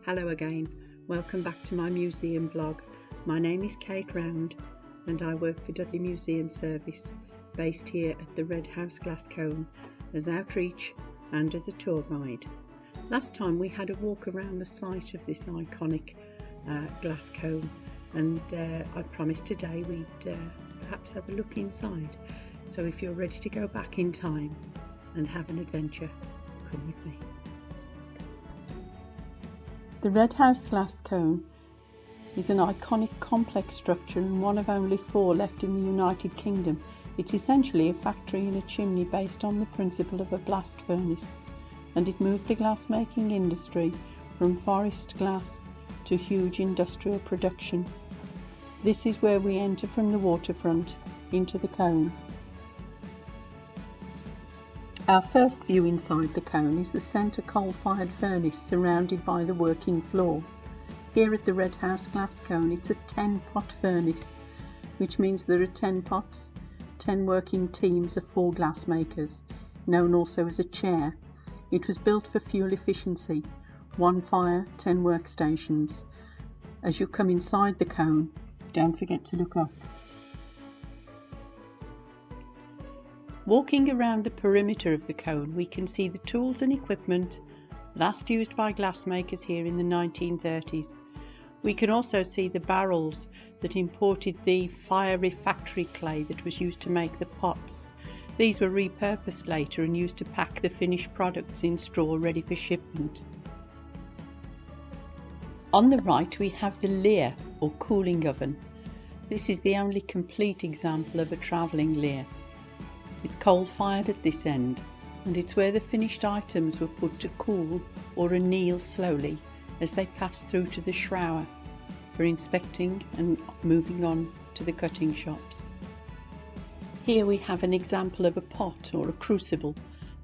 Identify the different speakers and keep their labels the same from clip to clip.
Speaker 1: Hello again, welcome back to my museum vlog. My name is Kate Round and I work for Dudley Museum Service, based here at the Red House Glass Cone as outreach and as a tour guide. Last time we had a walk around the site of this iconic glass cone, and I promised today we'd perhaps have a look inside. So if you're ready to go back in time and have an adventure, come with me. The Red House Glass Cone is an iconic complex structure and one of only 4 left in the United Kingdom. It's essentially a factory in a chimney based on the principle of a blast furnace, and it moved the glassmaking industry from forest glass to huge industrial production. This is where we enter from the waterfront into the cone. Our first view inside the cone is the centre coal-fired furnace surrounded by the working floor. Here at the Red House Glass Cone it's a 10-pot furnace, which means there are 10 pots, 10 working teams of 4 glassmakers, known also as a chair. It was built for fuel efficiency, 1 fire, 10 workstations. As you come inside the cone, don't forget to look up. Walking around the perimeter of the cone, we can see the tools and equipment last used by glassmakers here in the 1930s. We can also see the barrels that imported the fiery factory clay that was used to make the pots. These were repurposed later and used to pack the finished products in straw ready for shipment. On the right we have the leer or cooling oven. This is the only complete example of a travelling leer. It's coal-fired at this end, and it's where the finished items were put to cool or anneal slowly as they passed through to the shrower for inspecting and moving on to the cutting shops. Here we have an example of a pot or a crucible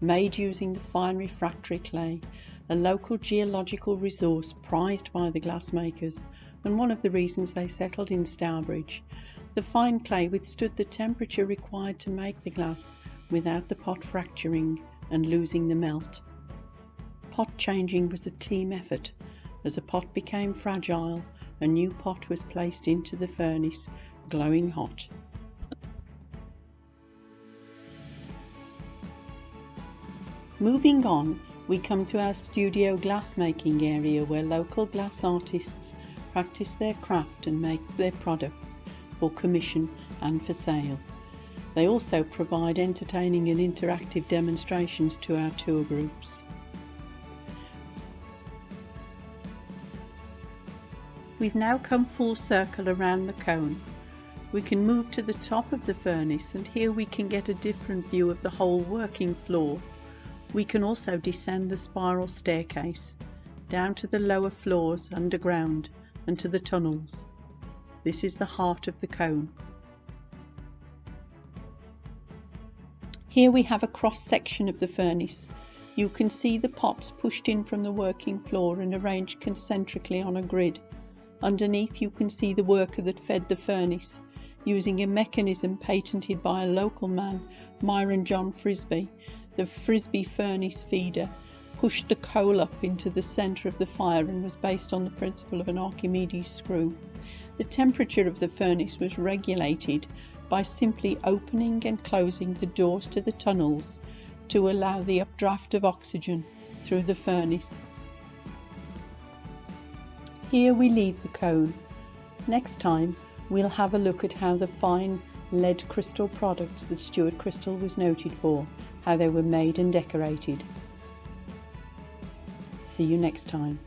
Speaker 1: made using the fine refractory clay, a local geological resource prized by the glassmakers and one of the reasons they settled in Stourbridge. The fine clay withstood the temperature required to make the glass without the pot fracturing and losing the melt. Pot changing was a team effort. As a pot became fragile, a new pot was placed into the furnace, glowing hot. Moving on, we come to our studio glassmaking area where local glass artists practice their craft and make their products for commission and for sale. They also provide entertaining and interactive demonstrations to our tour groups. We've now come full circle around the cone. We can move to the top of the furnace, and here we can get a different view of the whole working floor. We can also descend the spiral staircase down to the lower floors underground and to the tunnels. This is the heart of the cone. Here we have a cross section of the furnace. You can see the pots pushed in from the working floor and arranged concentrically on a grid. Underneath you can see the worker that fed the furnace, using a mechanism patented by a local man, Myron John Frisbee. The Frisbee furnace feeder pushed the coal up into the centre of the fire and was based on the principle of an Archimedes screw. The temperature of the furnace was regulated by simply opening and closing the doors to the tunnels to allow the updraft of oxygen through the furnace. Here we leave the cone. Next time we'll have a look at how the fine lead crystal products that Stuart Crystal was noted for, how they were made and decorated. See you next time.